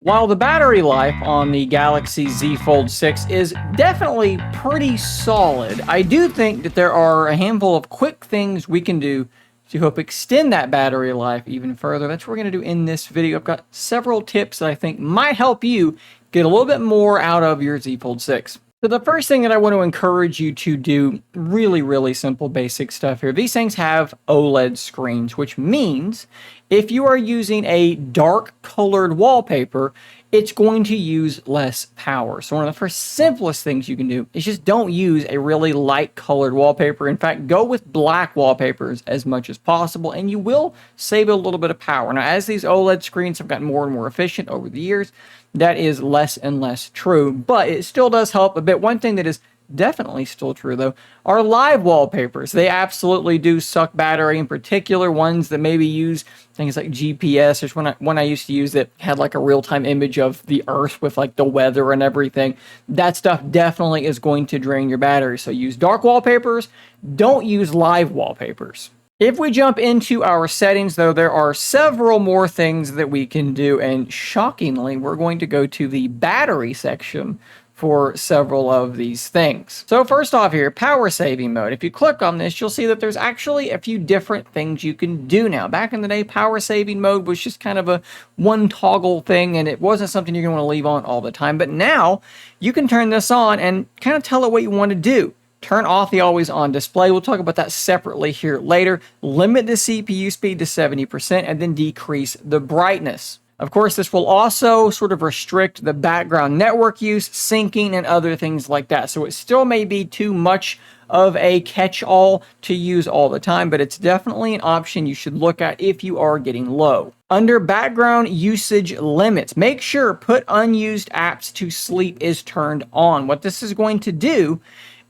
While the battery life on the Galaxy Z Fold 6 is definitely pretty solid, I do think that there are a handful of quick things we can do to help extend that battery life even further. That's what we're going to do in this video. I've got several tips that I think might help you get a little bit more out of your Z Fold 6. So the first thing that I want to encourage you to do, really simple basic stuff here. These things have OLED screens, which means if you are using a dark colored wallpaper, it's going to use less power. So one of the first simplest things you can do is just don't use a really light colored wallpaper. In fact, go with black wallpapers as much as possible, and you will save a little bit of power. Now, as these OLED screens have gotten more and more efficient over the years, that is less and less true, but it still does help a bit. One thing that is definitely still true, though, are live wallpapers. They absolutely do suck battery, in particular ones that maybe use things like GPS. There's one I used to use that had like a real-time image of the Earth with like the weather and everything. That stuff definitely is going to drain your battery. So use dark wallpapers. Don't use live wallpapers. If we jump into our settings, though, there are several more things that we can do, and shockingly, we're going to go to the battery section for several of these things. So first off here, power saving mode. If you click on this, you'll see that there's actually a few different things you can do now. Back in the day, power saving mode was just kind of a one toggle thing, and it wasn't something you're going to want to leave on all the time. But now you can turn this on and kind of tell it what you want to do. Turn off the always on display. We'll talk about that separately here later. Limit the CPU speed to 70% and then decrease the brightness. Of course, this will also sort of restrict the background network use, syncing, and other things like that. So it still may be too much of a catch-all to use all the time, but it's definitely an option you should look at if you are getting low. Under background usage limits, make sure put unused apps to sleep is turned on. What this is going to do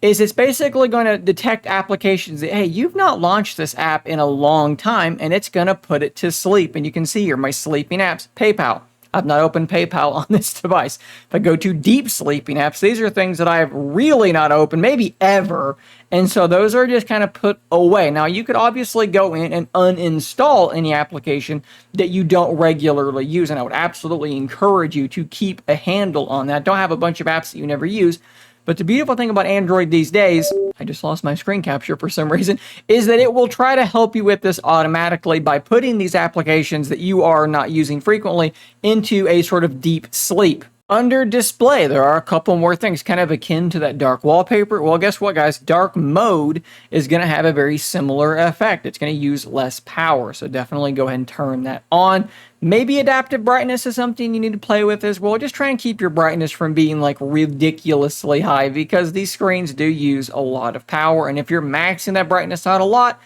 is it's basically going to detect applications that, hey, you've not launched this app in a long time, and it's going to put it to sleep. And you can see here, my sleeping apps, PayPal. I've not opened PayPal on this device. If I go to deep sleeping apps, these are things that I have really not opened, maybe ever. And so those are just kind of put away. Now, you could obviously go in and uninstall any application that you don't regularly use. And I would absolutely encourage you to keep a handle on that. Don't have a bunch of apps that you never use. But the beautiful thing about Android these days, I just lost my screen capture for some reason, is that it will try to help you with this automatically by putting these applications that you are not using frequently into a sort of deep sleep. Under display, there are a couple more things kind of akin to that dark wallpaper. Well, guess what, guys? Dark mode is going to have a very similar effect. It's going to use less power, so definitely go ahead and turn that on. Maybe adaptive brightness is something you need to play with as well. Just try and keep your brightness from being like ridiculously high because these screens do use a lot of power. And if you're maxing that brightness out a lot,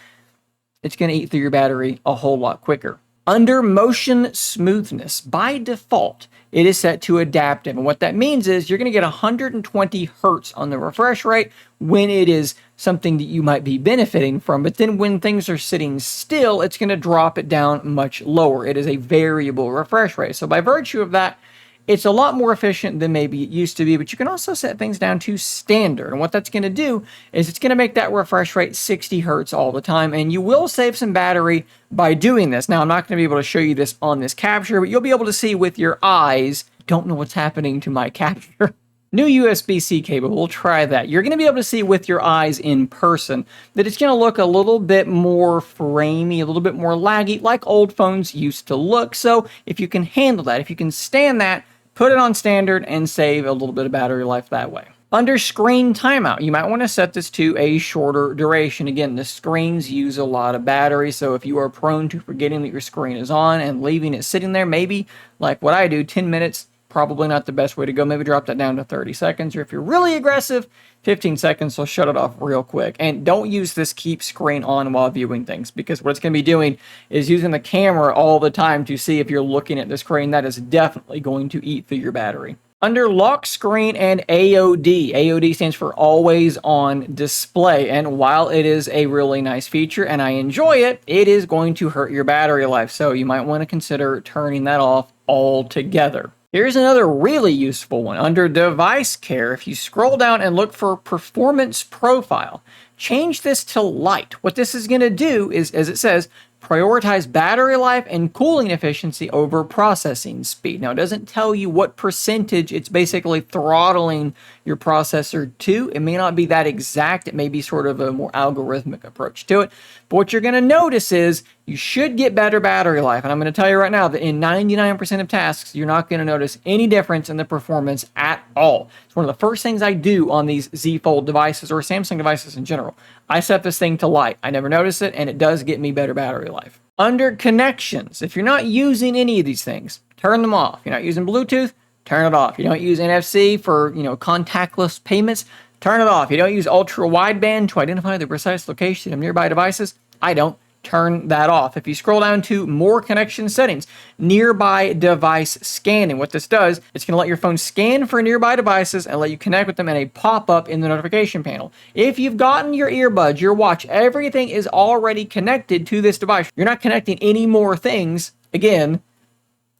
it's going to eat through your battery a whole lot quicker. Under motion smoothness, by default, it is set to adaptive. And what that means is you're going to get 120 hertz on the refresh rate when it is something that you might be benefiting from. But then when things are sitting still, it's going to drop it down much lower. It is a variable refresh rate. So by virtue of that, it's a lot more efficient than maybe it used to be, but you can also set things down to standard. And what that's going to do is it's going to make that refresh rate 60 hertz all the time, and you will save some battery by doing this. Now, I'm not going to be able to show you this on this capture, but you'll be able to see with your eyes. Don't know what's happening to my capture. New USB-C cable, we'll try that. You're going to be able to see with your eyes in person that it's going to look a little bit more framey, a little bit more laggy, like old phones used to look. So if you can handle that, if you can stand that, put it on standard and save a little bit of battery life that way. Under screen timeout, you might want to set this to a shorter duration. Again, the screens use a lot of battery, so if you are prone to forgetting that your screen is on and leaving it sitting there, maybe like what I do, 10 minutes, probably not the best way to go. Maybe drop that down to 30 seconds, or if you're really aggressive, 15 seconds, so shut it off real quick. And don't use this keep screen on while viewing things, because what it's going to be doing is using the camera all the time to see if you're looking at the screen. That is definitely going to eat through your battery. Under lock screen and AOD, AOD stands for always on display. And while it is a really nice feature and I enjoy it, it is going to hurt your battery life. So you might want to consider turning that off altogether. Here's another really useful one. Under device care, if you scroll down and look for performance profile, change this to light. What this is going to do is, as it says, prioritize battery life and cooling efficiency over processing speed. Now, it doesn't tell you what percentage it's basically throttling your processor to. It may not be that exact. It may be sort of a more algorithmic approach to it. But what you're going to notice is you should get better battery life. And I'm going to tell you right now that in 99% of tasks, you're not going to notice any difference in the performance at all. It's one of the first things I do on these Z Fold devices or Samsung devices in general. I set this thing to light. I never notice it, and it does get me better battery life. Under connections, if you're not using any of these things, turn them off. You're not using Bluetooth, turn it off. You don't use NFC for, contactless payments, turn it off. You don't use ultra wideband to identify the precise location of nearby devices, I don't. Turn that off. If you scroll down to more connection settings, nearby device scanning, what this does, it's going to let your phone scan for nearby devices and let you connect with them in a pop-up in the notification panel. If you've gotten your earbuds, your watch, everything is already connected to this device. You're not connecting any more things. Again,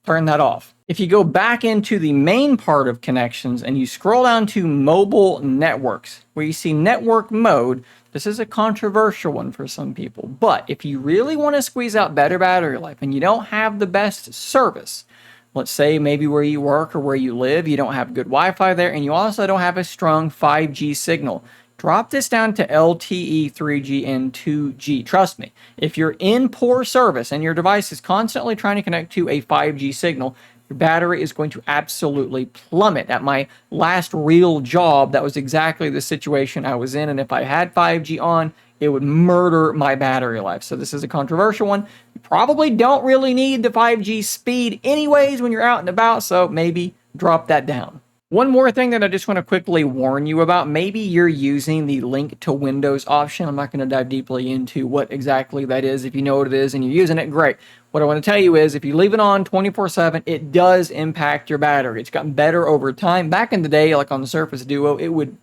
turn that off. If you go back into the main part of connections and you scroll down to mobile networks, where you see network mode, this is a controversial one for some people, but if you really want to squeeze out better battery life and you don't have the best service, let's say maybe where you work or where you live, you don't have good Wi-Fi there, and you also don't have a strong 5G signal, drop this down to LTE, 3G, and 2G. Trust me, if you're in poor service and your device is constantly trying to connect to a 5G signal, your battery is going to absolutely plummet. At my last real job, that was exactly the situation I was in, and if I had 5G on, it would murder my battery life. So this is a controversial one. You probably don't really need the 5G speed anyways when you're out and about, so maybe drop that down. One more thing that I just want to quickly warn you about, maybe you're using the link to Windows option. I'm not going to dive deeply into what exactly that is. If you know what it is and you're using it, great. What I want to tell you is if you leave it on 24/7, it does impact your battery. It's gotten better over time. Back in the day, like on the Surface Duo, it would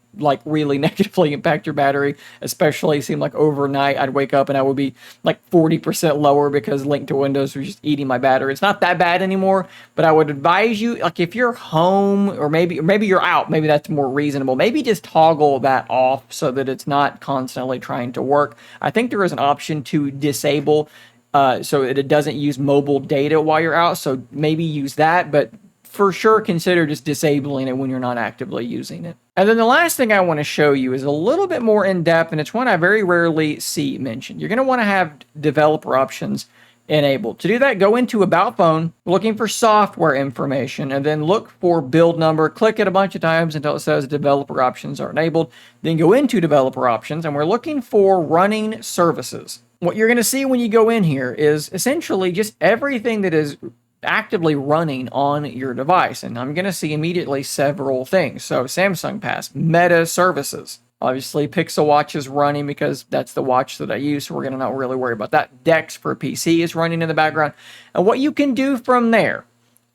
really negatively impact your battery, especially it seemed like overnight I'd wake up and I would be like 40% lower because Link to Windows was just eating my battery. It's not that bad anymore, but I would advise you, like if you're home or maybe you're out, maybe that's more reasonable. Maybe just toggle that off so that it's not constantly trying to work. I think there is an option to disable so that it doesn't use mobile data while you're out, so maybe use that, but for sure consider just disabling it when you're not actively using it. And then the last thing I want to show you is a little bit more in-depth, and it's one I very rarely see mentioned. You're going to want to have developer options enabled. To do that, go into About Phone, looking for software information, and then look for build number. Click it a bunch of times until it says developer options are enabled. Then go into developer options, and we're looking for running services. What you're going to see when you go in here is essentially just everything that is actively running on your device. And I'm going to see immediately several things. So Samsung Pass, Meta services. Obviously, Pixel Watch is running because that's the watch that I use, so we're going to not really worry about that. Dex for PC is running in the background. And what you can do from there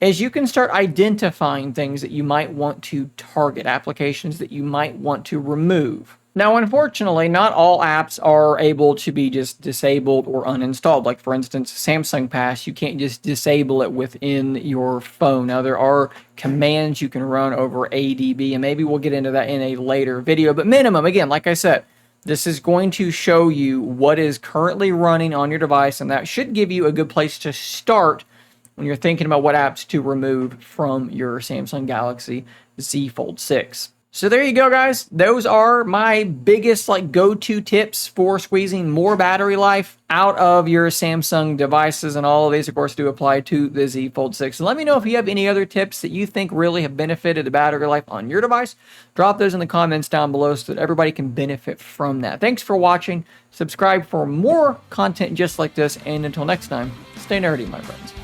is you can start identifying things that you might want to target, applications that you might want to remove. Now, unfortunately, not all apps are able to be just disabled or uninstalled. Like, for instance, Samsung Pass, you can't just disable it within your phone. Now, there are commands you can run over ADB, and maybe we'll get into that in a later video. But minimum, again, like I said, this is going to show you what is currently running on your device, and that should give you a good place to start when you're thinking about what apps to remove from your Samsung Galaxy Z Fold 6. So there you go, guys. Those are my biggest go-to tips for squeezing more battery life out of your Samsung devices. And all of these, of course, do apply to the Z Fold 6. And let me know if you have any other tips that you think really have benefited the battery life on your device. Drop those in the comments down below so that everybody can benefit from that. Thanks for watching. Subscribe for more content just like this. And until next time, stay nerdy, my friends.